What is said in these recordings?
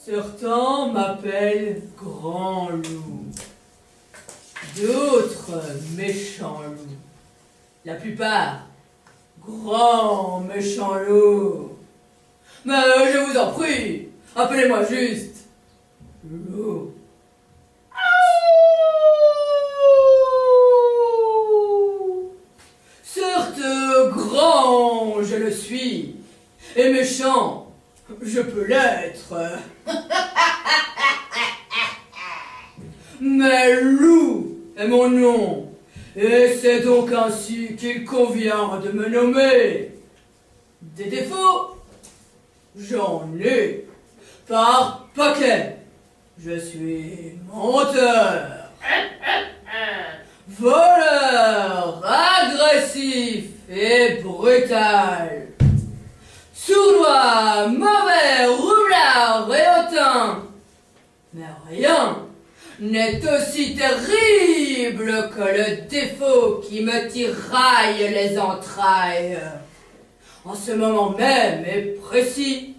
Certains m'appellent Grand Loup, d'autres Méchant Loup. La plupart, Grand Méchant Loup. Mais je vous en prie, appelez-moi juste Loup. Certes, grand, je le suis, et méchant, je peux l'être. Mais Loup est mon nom, et c'est donc ainsi qu'il convient de me nommer. Des défauts, j'en ai par paquet. Je suis menteur, voleur, agressif et brutal, sournois, mauvais, roublard et hautain. Mais rien n'est aussi terrible que le défaut qui me tiraille les entrailles. En ce moment même et précis,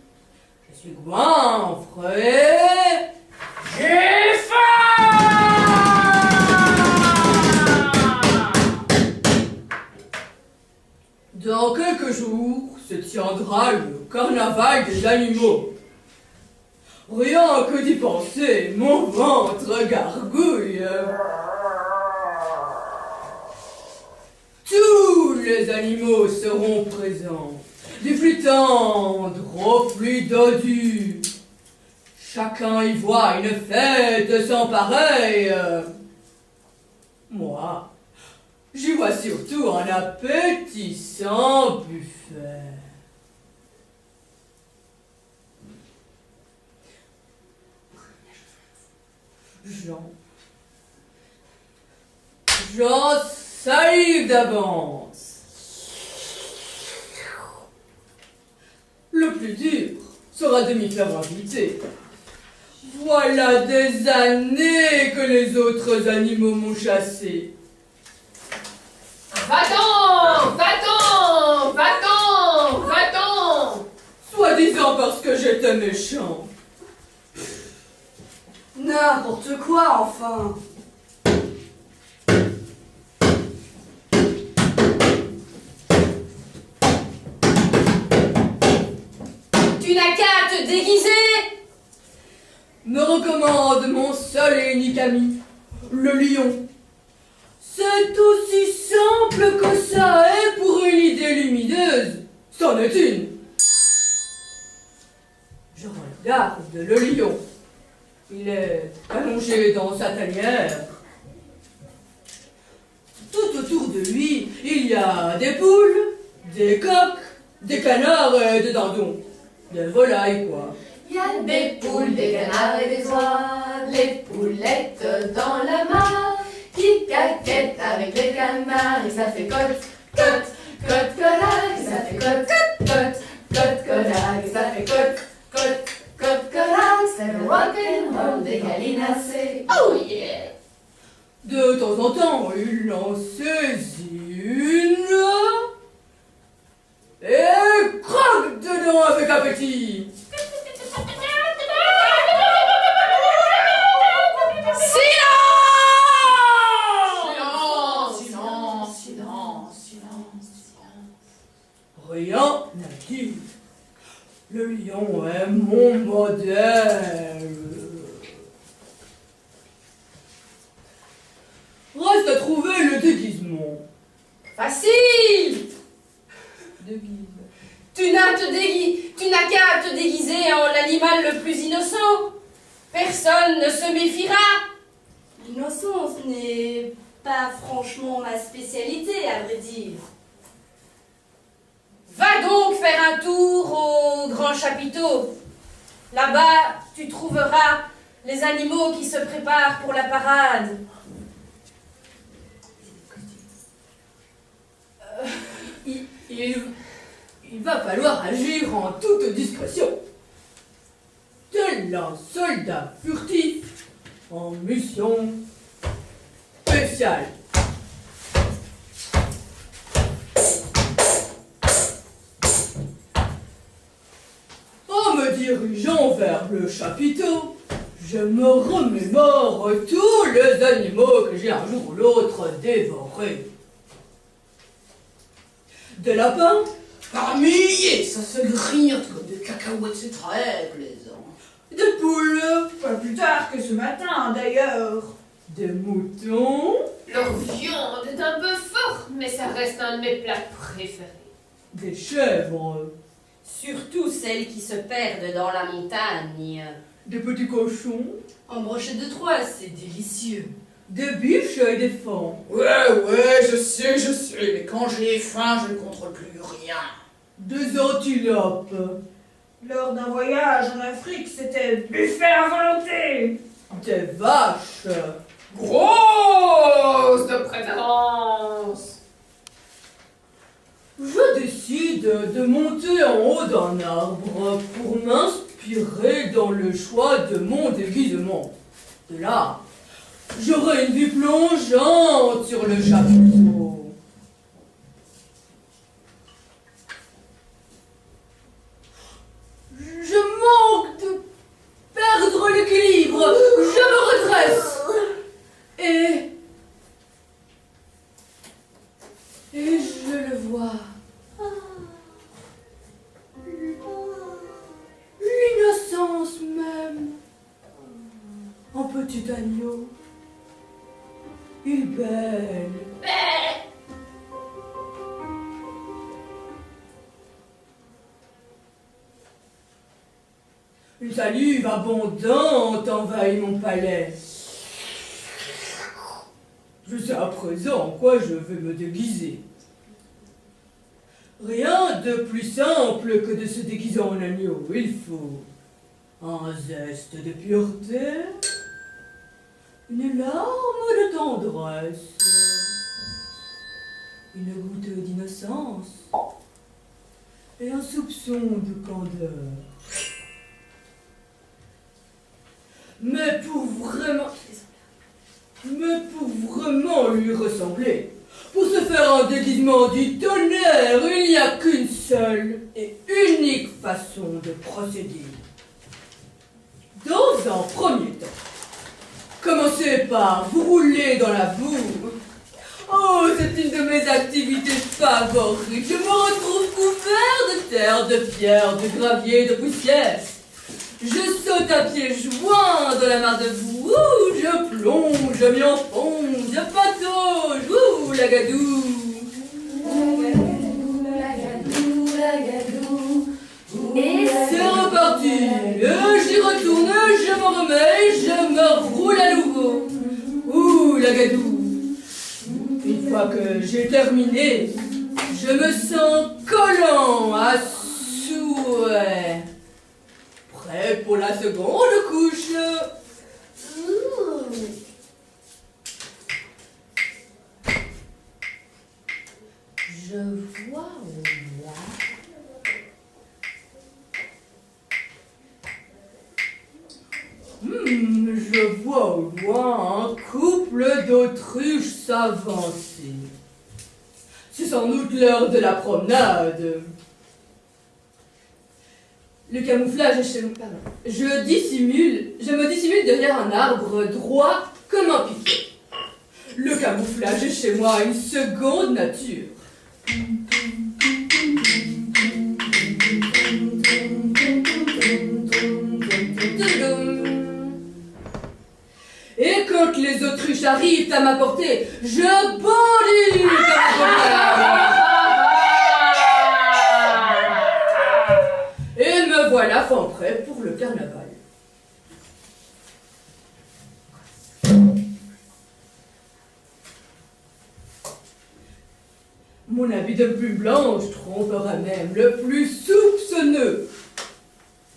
je suis goinfre et j'ai faim. Dans quelques jours se tiendra le carnaval des animaux. Rien que d'y penser, mon ventre gargouille. Tous les animaux seront présents, du plus tendre au plus dodu. Chacun y voit une fête sans pareille. Moi, j'y vois surtout un appétissant buffet. J'en salive d'avance. Le plus dur sera de m'y faire inviter. Voilà des années que les autres animaux m'ont chassé. Va-t'en! Va-t'en! Va-t'en! Va-t'en! Soi-disant parce que j'étais méchant. N'importe quoi, enfin. Tu n'as qu'à te déguiser! Me recommande mon seul et unique ami, le lion. C'est aussi simple que ça, et pour une idée lumineuse, c'en est une. Je regarde le lion. Il est allongé dans sa tanière. Tout autour de lui, il y a des poules, des coqs, des canards et des dindons. Des volailles, quoi. Il y a des poules, des canards et des oies, les poulettes dans la mare, qui caquettent avec les canards, et ça fait cote, cote, cote, cote, et ça fait cote, cote, cote, cote, et ça fait cote, cote, cote, cote, c'est le rock'n'roll des gallinacés. Oh yeah! De temps en temps, il en saisit une et croque dedans avec appétit. Rien n'a dit. Le lion est mon modèle. Reste à trouver le déguisement. Facile! Déguise. Tu n'as qu'à te déguiser en l'animal le plus innocent. Personne ne se méfiera. L'innocence n'est pas franchement ma spécialité, à vrai dire. Va donc faire un tour au grand chapiteau. Là-bas, tu trouveras les animaux qui se préparent pour la parade. Il va falloir agir en toute discrétion. Tel un soldat furtif en mission spéciale. On me dit dirigeant vers le chapiteau, je me remémore tous les animaux que j'ai un jour ou l'autre dévorés. Des lapins, Par milliers, ça se grignote comme des cacahuètes, c'est très plaisant. des poules, Pas plus tard que ce matin, d'ailleurs. des moutons, Leur viande est un peu forte, mais ça reste un de mes plats préférés. des chèvres, Surtout celles qui se perdent dans la montagne. des petits cochons, En brochette de Troyes, c'est délicieux. des biches et des fans. Ouais, je sais, mais quand j'ai faim, je ne contrôle plus rien. Des antilopes, Lors d'un voyage en Afrique, c'était buffet à volonté. des vaches, Grosse de préférence. Je décide de monter en haut d'un arbre pour m'inspirer dans le choix de mon déguisement. De là, j'aurai une vue plongeante sur le chapiteau. Je manque de perdre l'équilibre. Je me redresse. Et je le vois. L'innocence même. Un petit agneau. Il belle. Une salive abondante envahit mon palais. Je sais à présent en quoi je vais me déguiser. Rien de plus simple que de se déguiser en agneau. Il faut un zeste de pureté, une larme de tendresse, une goutte d'innocence et un soupçon de candeur. Mais pour vraiment lui ressembler, pour se faire un déguisement du tonnerre, il n'y a qu'une seule et unique façon de procéder. Dans un premier temps, commencez par vous rouler dans la boue. Oh, c'est une de mes activités favorites. Je me retrouve couvert de terre, de pierre, de gravier, de poussière. Je saute à pieds joints dans la mare de boue. Ouh, je plonge, je m'y enfonce, je patauge. Ouh, la gadou. Et C'est reparti. J'y retourne, je me remets, je me roule à nouveau. Ouh, la gadou. Une fois que j'ai terminé, je me sens collant à souhait. Prêt pour la seconde couche. Je vois au loin je vois au loin un couple d'autruches s'avancer. C'est sans doute l'heure de la promenade. Le camouflage est chez moi. Pardon. Je me dissimule derrière un arbre droit comme un piquet. Le camouflage est chez moi une seconde nature. Et quand les autruches arrivent à ma portée, je bondis comme un et me voilà fin prêt pour le carnaval. Mon habit de plume blanche trompera même le plus soupçonneux.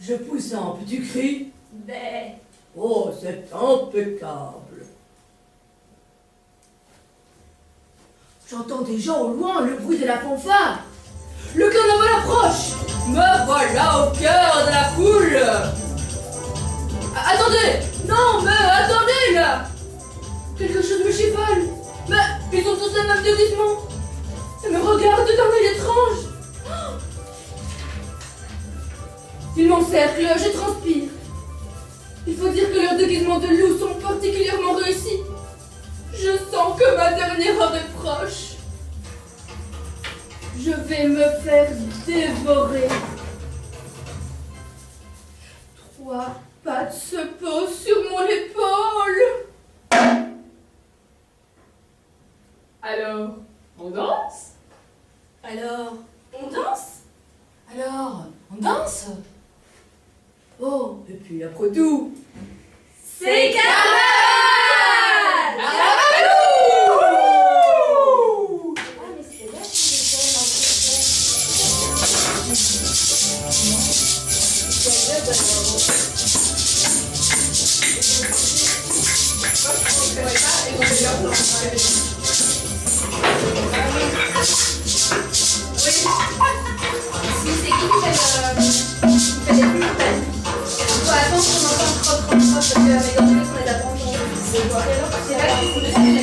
Je pousse un petit cri. ben, Oh, c'est impeccable. J'entends déjà au loin le bruit de la fanfare. Le carnaval approche. Me voilà au cœur de la foule. Attendez. Non, mais attendez là. Quelque chose me chiffonne. Mais ils ont tous le même déguisement. Ils me regardent d'un œil étrange. Ils m'encerclent, je transpire. Il faut dire que leurs déguisements de loup sont particulièrement réussis. Je sens que ma dernière heure est proche. Je vais me faire dévorer. 3 pattes se posent sur mon épaule. Alors, on danse? Alors, on danse? Alors, on danse? Oh, et puis après tout, C'est carnaval! Attends, on entend crotte, parce que mes dents, on les a pas entendus. C'est quoi? Et alors, c'est là que c'est